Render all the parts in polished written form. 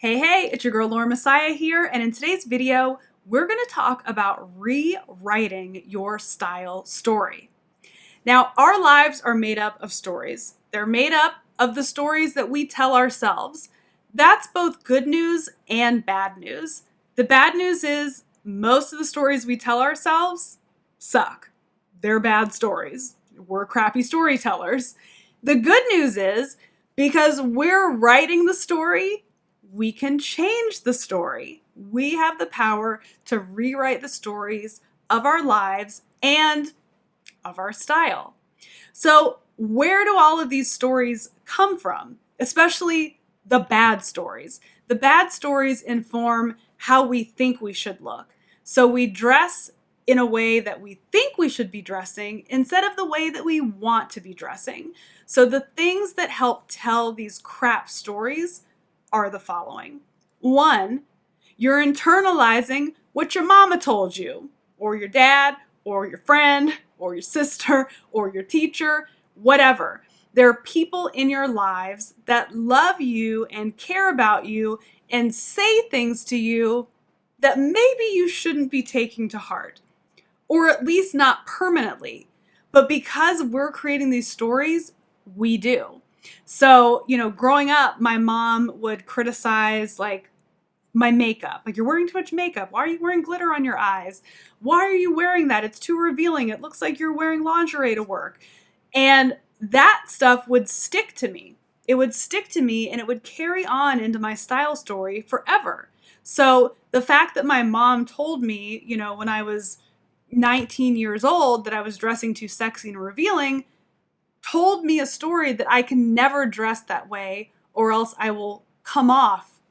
Hey, it's your girl Laura Messiah here, and in today's video, we're going to talk about rewriting your style story. Now, our lives are made up of stories. They're made up of the stories that we tell ourselves. That's both good news and bad news. The bad news is most of the stories we tell ourselves suck. They're bad stories. We're crappy storytellers. The good news is because we're writing the story, we can change the story. We have the power to rewrite the stories of our lives and of our style. So, where do all of these stories come from? Especially the bad stories. The bad stories inform how we think we should look. So, we dress in a way that we think we should be dressing instead of the way that we want to be dressing. So, the things that help tell these crap stories are the following. One, you're internalizing what your mama told you, or your dad, or your friend, or your sister, or your teacher, whatever. There are people in your lives that love you and care about you and say things to you that maybe you shouldn't be taking to heart, or at least not permanently. But because we're creating these stories, we do. So, growing up, my mom would criticize my makeup. Like, you're wearing too much makeup. Why are you wearing glitter on your eyes? Why are you wearing that? It's too revealing. It looks like you're wearing lingerie to work. And that stuff would stick to me. It would stick to me and it would carry on into my style story forever. So the fact that my mom told me, when I was 19 years old that I was dressing too sexy and revealing, told me a story that I can never dress that way or else I will come off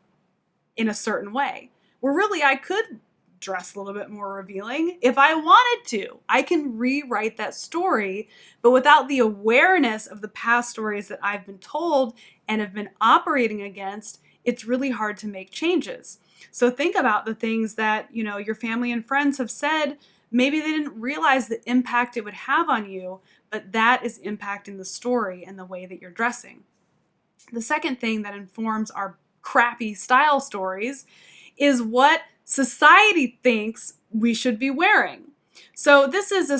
in a certain way. Where really I could dress a little bit more revealing if I wanted to. I can rewrite that story, but without the awareness of the past stories that I've been told and have been operating against, it's really hard to make changes. So think about the things that, your family and friends have said. Maybe they didn't realize the impact it would have on you, but that is impacting the story and the way that you're dressing. The second thing that informs our crappy style stories is what society thinks we should be wearing. So this is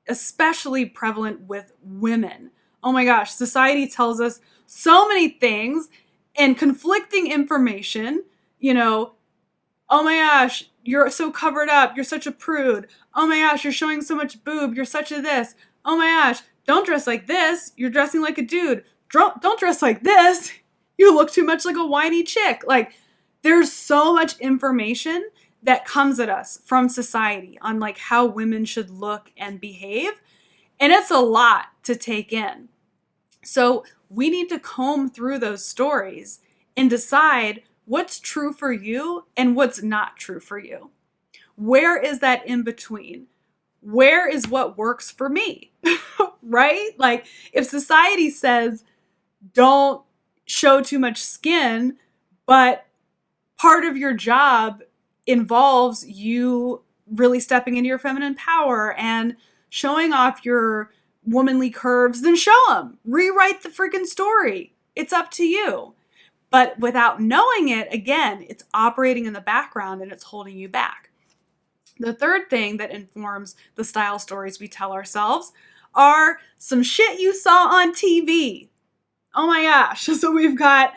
especially prevalent with women. Oh my gosh, society tells us so many things and conflicting information, oh my gosh, you're so covered up. You're such a prude. Oh my gosh, you're showing so much boob. You're such a this. Oh my gosh, don't dress like this. You're dressing like a dude. Don't dress like this. You look too much like a whiny chick. There's so much information that comes at us from society on how women should look and behave. And it's a lot to take in. So we need to comb through those stories and decide what's true for you and what's not true for you. Where is that in between? Where is what works for me? Right? If society says don't show too much skin, but part of your job involves you really stepping into your feminine power and showing off your womanly curves, then show them. Rewrite the freaking story. It's up to you. But without knowing it, again, it's operating in the background and it's holding you back. The third thing that informs the style stories we tell ourselves are some shit you saw on TV. Oh my gosh. So we've got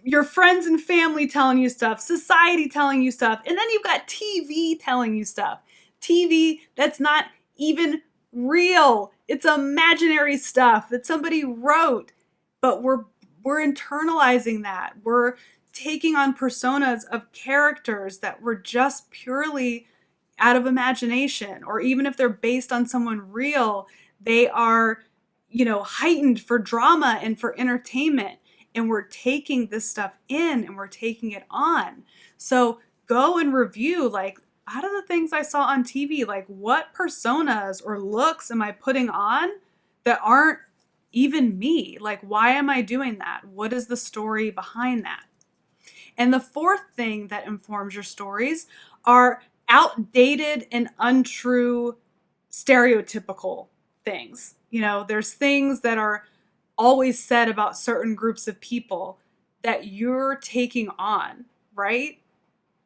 your friends and family telling you stuff, society telling you stuff, and then you've got TV telling you stuff. TV that's not even real. It's imaginary stuff that somebody wrote, but we're internalizing that. We're taking on personas of characters that were just purely out of imagination, or even if they're based on someone real, they are, heightened for drama and for entertainment. And we're taking this stuff in and we're taking it on. So go and review, out of the things I saw on TV, what personas or looks am I putting on that aren't even me? Why am I doing that? What is the story behind that? And the fourth thing that informs your stories are outdated and untrue stereotypical things. There's things that are always said about certain groups of people that you're taking on, right?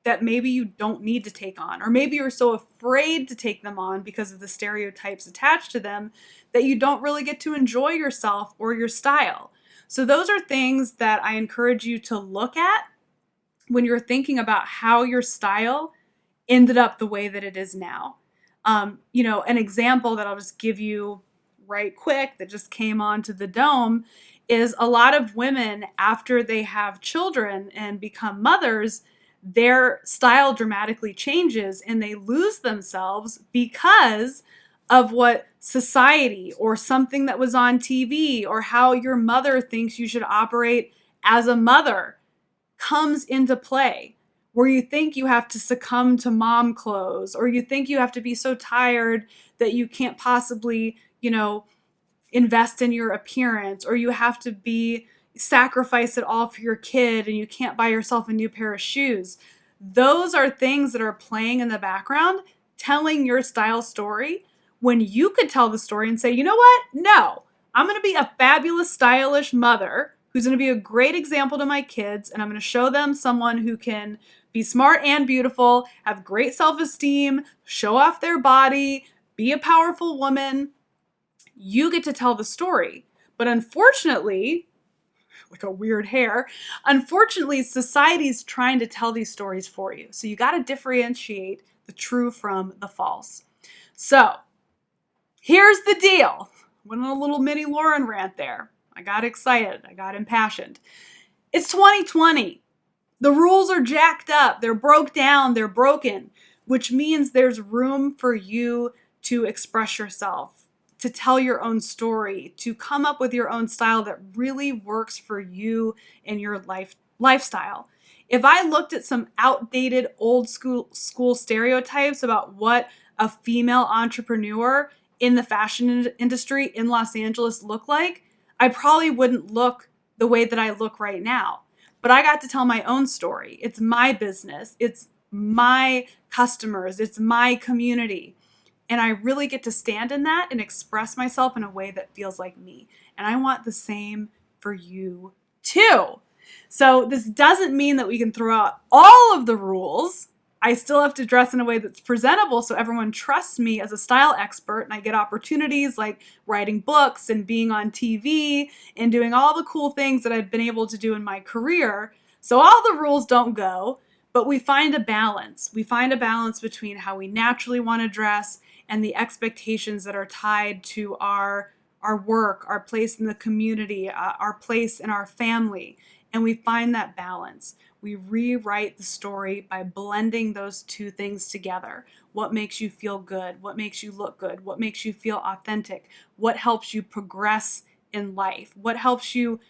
That maybe you don't need to take on, or maybe you're so afraid to take them on because of the stereotypes attached to them that you don't really get to enjoy yourself or your style. So those are things that I encourage you to look at when you're thinking about how your style ended up the way that it is now. An example that I'll just give you right quick that just came onto the dome is a lot of women, after they have children and become mothers, their style dramatically changes and they lose themselves because of what society or something that was on TV or how your mother thinks you should operate as a mother comes into play, where you think you have to succumb to mom clothes, or you think you have to be so tired that you can't possibly, invest in your appearance, or you have to sacrifice it all for your kid and you can't buy yourself a new pair of shoes. Those are things that are playing in the background, telling your style story, when you could tell the story and say, you know what? No, I'm going to be a fabulous, stylish mother who's going to be a great example to my kids, and I'm going to show them someone who can be smart and beautiful, have great self-esteem, show off their body, be a powerful woman. You get to tell the story. But unfortunately, like a weird hair, unfortunately, society's trying to tell these stories for you. So you got to differentiate the true from the false. So here's the deal. Went on a little mini Lauren rant there. I got excited. I got impassioned. It's 2020. The rules are jacked up. They're broke down. They're broken, which means there's room for you to express yourself, to tell your own story, to come up with your own style that really works for you and your lifestyle. If I looked at some outdated old school stereotypes about what a female entrepreneur in the fashion industry in Los Angeles looked like, I probably wouldn't look the way that I look right now. But I got to tell my own story. It's my business. It's my customers. It's my community. And I really get to stand in that and express myself in a way that feels like me. And I want the same for you too. So this doesn't mean that we can throw out all of the rules. I still have to dress in a way that's presentable so everyone trusts me as a style expert, and I get opportunities like writing books and being on TV and doing all the cool things that I've been able to do in my career. So all the rules don't go, but we find a balance. We find a balance between how we naturally want to dress and the expectations that are tied to our work, our place in the community, our place in our family. And we find that balance. We rewrite the story by blending those two things together. What makes you feel good? What makes you look good? What makes you feel authentic? What helps you progress in life? What helps you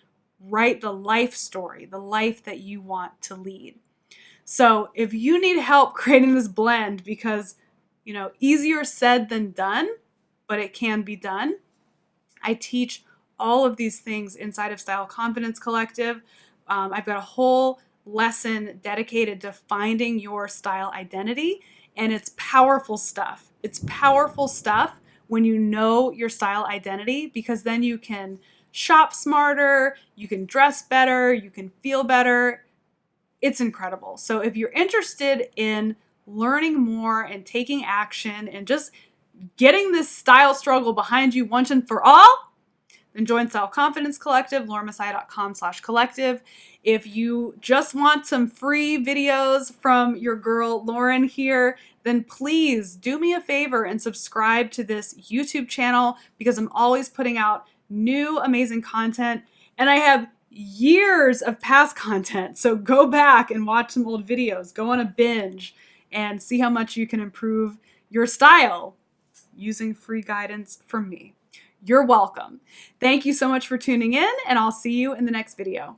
write the life story, the life that you want to lead? So if you need help creating this blend, because, easier said than done, but it can be done, I teach all of these things inside of Style Confidence Collective. I've got a whole lesson dedicated to finding your style identity, and it's powerful stuff. It's powerful stuff when you know your style identity, because then you can shop smarter, you can dress better, you can feel better. It's incredible. So if you're interested in learning more and taking action and just getting this style struggle behind you once and for all, then join Style Confidence Collective, laurenmessiah.com/collective. If you just want some free videos from your girl Lauren here, then please do me a favor and subscribe to this YouTube channel, because I'm always putting out new amazing content, and I have years of past content. So go back and watch some old videos, go on a binge, and see how much you can improve your style using free guidance from me. You're welcome. Thank you so much for tuning in, and I'll see you in the next video.